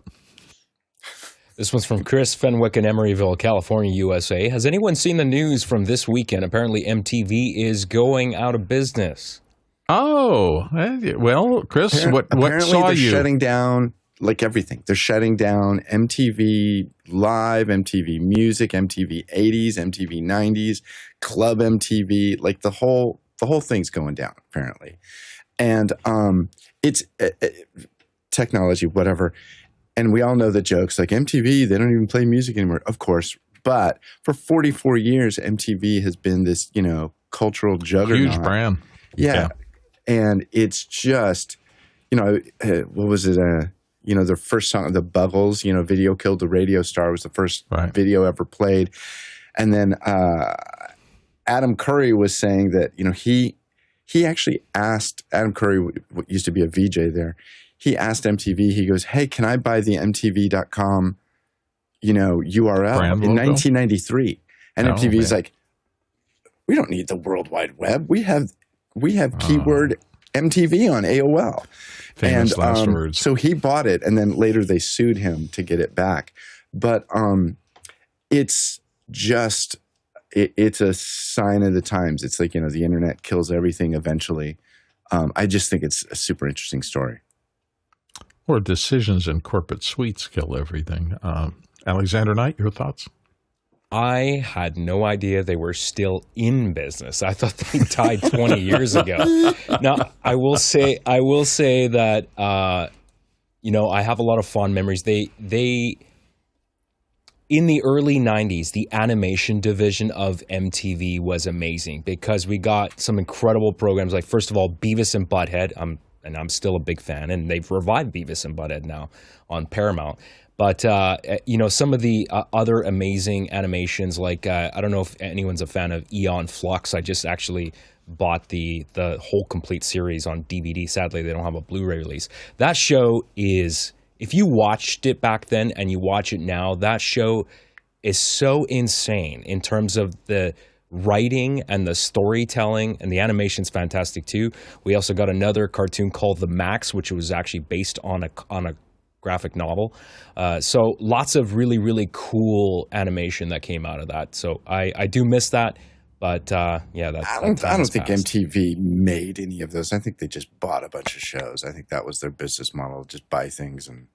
This one's from Chris Fenwick in Emeryville, California, USA. Has anyone seen the news from this weekend? Apparently, MTV is going out of business. Oh, well, Chris, what saw they're you? Shutting down like everything. They're shutting down MTV Live, MTV Music, MTV 80s, MTV 90s, Club MTV. Like the whole thing's going down apparently, and it's technology, whatever. And we all know the jokes like MTV. They don't even play music anymore, of course. But for 44 years, MTV has been this cultural juggernaut, huge brand. Yeah. And it's just, what was it? Their first song, The Buggles, Video Killed the Radio Star was the first video ever played. And then Adam Curry was saying that, he actually asked, Adam Curry used to be a VJ there. He asked MTV, he goes, hey, can I buy the MTV.com, URL brand in logo? 1993? And MTV's like, we don't need the World Wide Web. We have keyword MTV on AOL. Famous last words. So he bought it, and then later they sued him to get it back. But it's just it's a sign of the times. It's like the internet kills everything eventually. I just think it's a super interesting story. Or decisions in corporate suites kill everything. Alexander Knight, your thoughts? I had no idea they were still in business. I thought they died 20 years ago. Now, I will say that I have a lot of fond memories. They in the early 90s, the animation division of MTV was amazing because we got some incredible programs like, first of all, Beavis and Butthead. I'm still a big fan, and they've revived Beavis and Butthead now on Paramount. But, some of the other amazing animations, like, I don't know if anyone's a fan of Eon Flux. I just actually bought the whole complete series on DVD. Sadly, they don't have a Blu-ray release. That show is... If you watched it back then and you watch it now, that show is so insane in terms of the writing and the storytelling, and the animation's fantastic too. We also got another cartoon called The Max, which was actually based on a graphic novel. So lots of really, really cool animation that came out of that. So I do miss that. But that's I don't think MTV made any of those. I think they just bought a bunch of shows. I think that was their business model: just buy things and.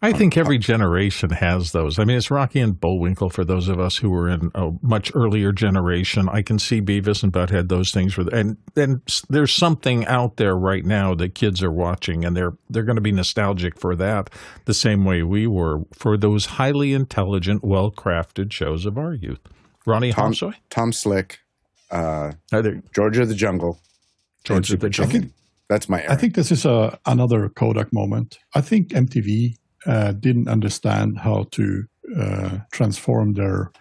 I think every generation has those. I mean, it's Rocky and Bullwinkle for those of us who were in a much earlier generation. I can see Beavis and Butthead; those things were, and there's something out there right now that kids are watching, and they're going to be nostalgic for that, the same way we were for those highly intelligent, well-crafted shows of our youth. Ronnie Homsoy? Tom Slick, George of the Jungle. George of the Jungle. That's my era. I think this is another Kodak moment. I think MTV didn't understand how to transform their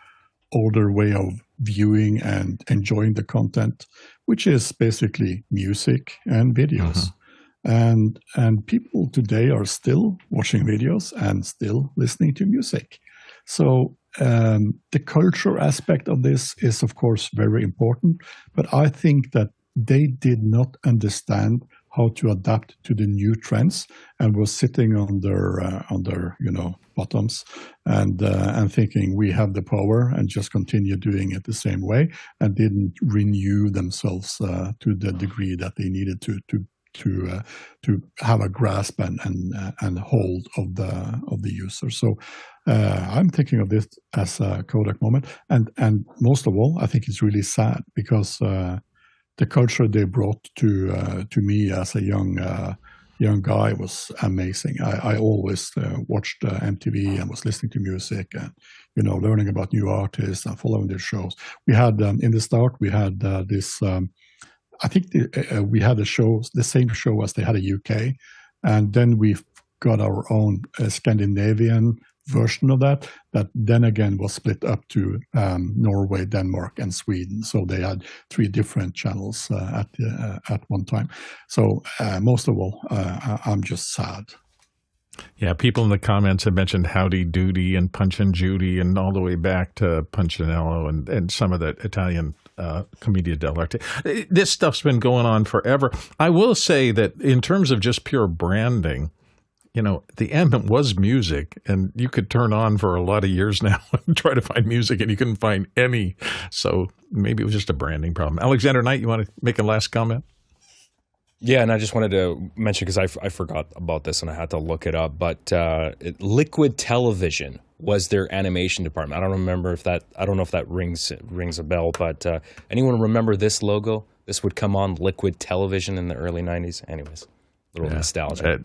older way of viewing and enjoying the content, which is basically music and videos. And people today are still watching videos and still listening to music. So the culture aspect of this is, of course, very important. But I think that they did not understand how to adapt to the new trends and was sitting on their bottoms and thinking we have the power and just continue doing it the same way, and didn't renew themselves to the degree that they needed to have a grasp and hold of the user. So I'm thinking of this as a Kodak moment, and most of all, I think it's really sad because the culture they brought to me as a young guy was amazing. I always watched MTV and was listening to music and learning about new artists and following their shows. We had in the start we had this. I think we had the same show as they had in UK, and then we've got our own Scandinavian version of that then again was split up to Norway, Denmark, and Sweden. So they had 3 different channels at one time. So most of all, I'm just sad. Yeah, people in the comments have mentioned Howdy Doody and Punchin' Judy and all the way back to Punchinello and some of the Italian Commedia dell'arte. This stuff's been going on forever. I will say that in terms of just pure branding, the anthem was music, and you could turn on for a lot of years now and try to find music, and you couldn't find any. So maybe it was just a branding problem. Alexander Knight, you want to make a last comment? Yeah, and I just wanted to mention, because I forgot about this and I had to look it up, but Liquid Television was their animation department. I don't know if that rings a bell, but anyone remember this logo? This would come on Liquid Television in the early 90s. Anyways, a little nostalgia.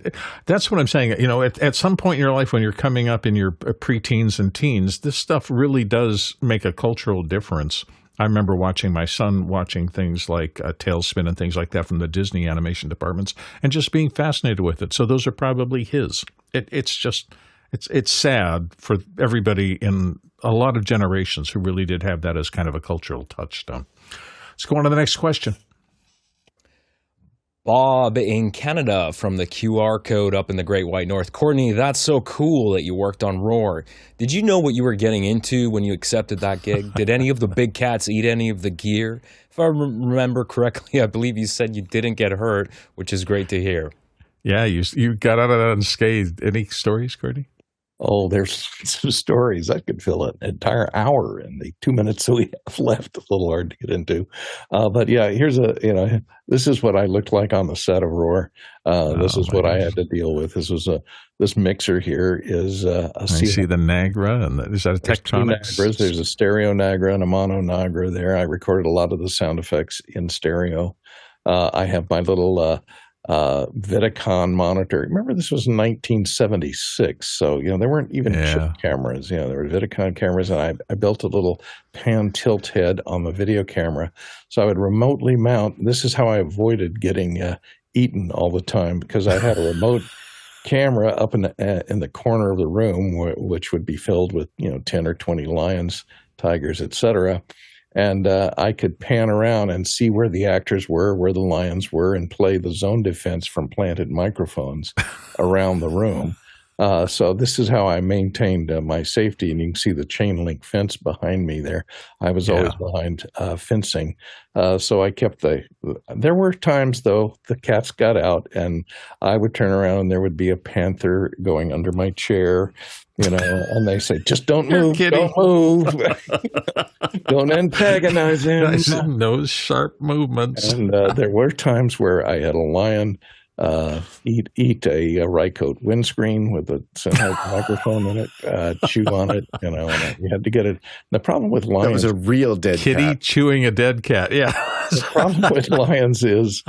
That's what I'm saying. At some point in your life when you're coming up in your preteens and teens, this stuff really does make a cultural difference. I remember watching my son watching things like Tailspin and things like that from the Disney animation departments and just being fascinated with it. So those are probably his. It's sad for everybody in a lot of generations who really did have that as kind of a cultural touchstone. Let's go on to the next question. Bob in Canada from the QR code up in the Great White North. Courtney, that's so cool that you worked on Roar. Did you know what you were getting into when you accepted that gig? Did any of the big cats eat any of the gear? If I remember correctly, I believe you said you didn't get hurt, which is great to hear. Yeah, you got out of that unscathed. Any stories, Courtney? Oh, there's some stories. I could fill an entire hour in the 2 minutes that we have left. A little hard to get into. But yeah, this is what I looked like on the set of Roar. This is what I had to deal with. This mixer here is I see the Nagra, and is that a Tektronix? There's a stereo Nagra and a mono Nagra there. I recorded a lot of the sound effects in stereo. I have my little Vidicon monitor. Remember, this was 1976, so there weren't even chip cameras. There were Vidicon cameras, and I built a little pan tilt head on the video camera, so I would remotely mount. This is how I avoided getting eaten all the time, because I had a remote camera up in the corner of the room, which would be filled with 10 or 20 lions, tigers, etc. And I could pan around and see where the actors were, where the lions were, and play the zone defense from planted microphones around the room. So this is how I maintained my safety. And you can see the chain link fence behind me there. I was always behind fencing. So I kept there were times, though, the cats got out and I would turn around and there would be a panther going under my chair, and they say, just don't move, don't move. Don't antagonize him. Those sharp movements. And there were times where I had a lion eat a Rycote windscreen with a microphone in it, chew on it, and you had to get it. The problem with lions... That was a real dead kitty cat. chewing a dead cat, yeah. The problem with lions is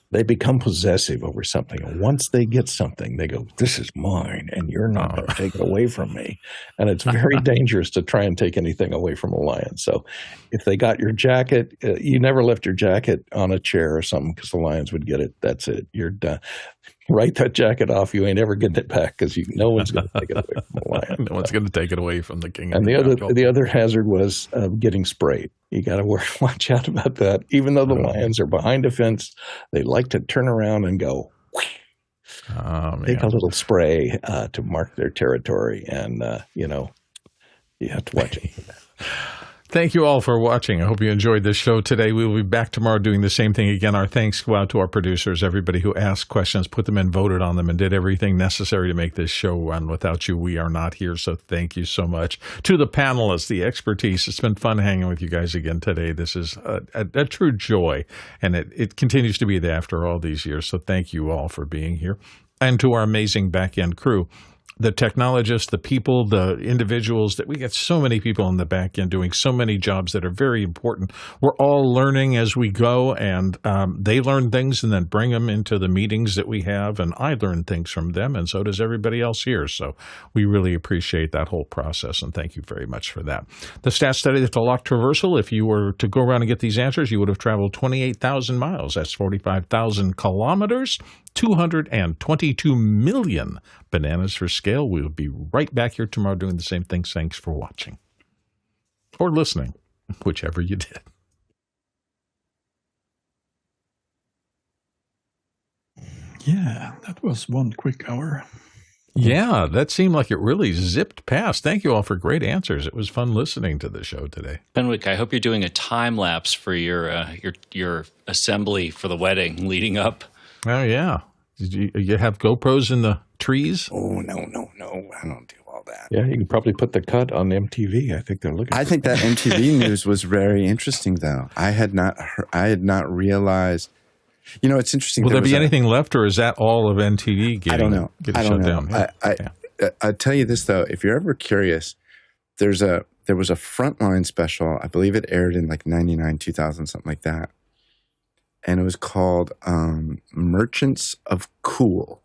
they become possessive over something. And once they get something, they go, this is mine, and you're not going to take it away from me. And it's very dangerous to try and take anything away from a lion. So if they got your jacket, you never left your jacket on a chair or something, because the lions would get it. That's it. You're done. Write that jacket off. You ain't ever getting it back, because no one's going to take it away from a lion. No one's going to take it away from the king. And the other hazard was getting sprayed. You got to watch out about that. Even though the lions are behind a fence, they like to turn around and go, take a little spray to mark their territory. And, you have to watch it. Thank you all for watching. I hope you enjoyed this show today. We will be back tomorrow doing the same thing again. Our thanks go out to our producers, everybody who asked questions, put them in, voted on them, and did everything necessary to make this show run. Without you, we are not here, so thank you so much. To the panelists, the expertise, it's been fun hanging with you guys again today. This is a true joy, and it continues to be that after all these years, so thank you all for being here. And to our amazing back-end crew, the technologists, the people, the individuals, that we get so many people in the back end doing so many jobs that are very important. We're all learning as we go, and they learn things and then bring them into the meetings that we have, and I learn things from them, and so does everybody else here. So we really appreciate that whole process, and thank you very much for that. The stats study that the lock traversal, if you were to go around and get these answers, you would have traveled 28,000 miles. That's 45,000 kilometers. 222 million bananas for scale. We will be right back here tomorrow doing the same thing. Thanks for watching or listening, whichever you did. Yeah, that was one quick hour. Yeah, that seemed like it really zipped past. Thank you all for great answers. It was fun listening to the show today. Benwick, I hope you're doing a time lapse for your assembly for the wedding leading up. Oh, yeah. Did you have GoPros in the trees? Oh, no. I don't do all that. Yeah, you can probably put the cut on MTV. I think they're looking. I think that MTV news was very interesting, though. I had not realized. It's interesting. Will there be anything left, or is that all of MTV getting, I don't know. shut down? Yeah. I'll tell you this, though. If you're ever curious, there was a Frontline special. I believe it aired in like 99, 2000, something like that. And it was called Merchants of Cool.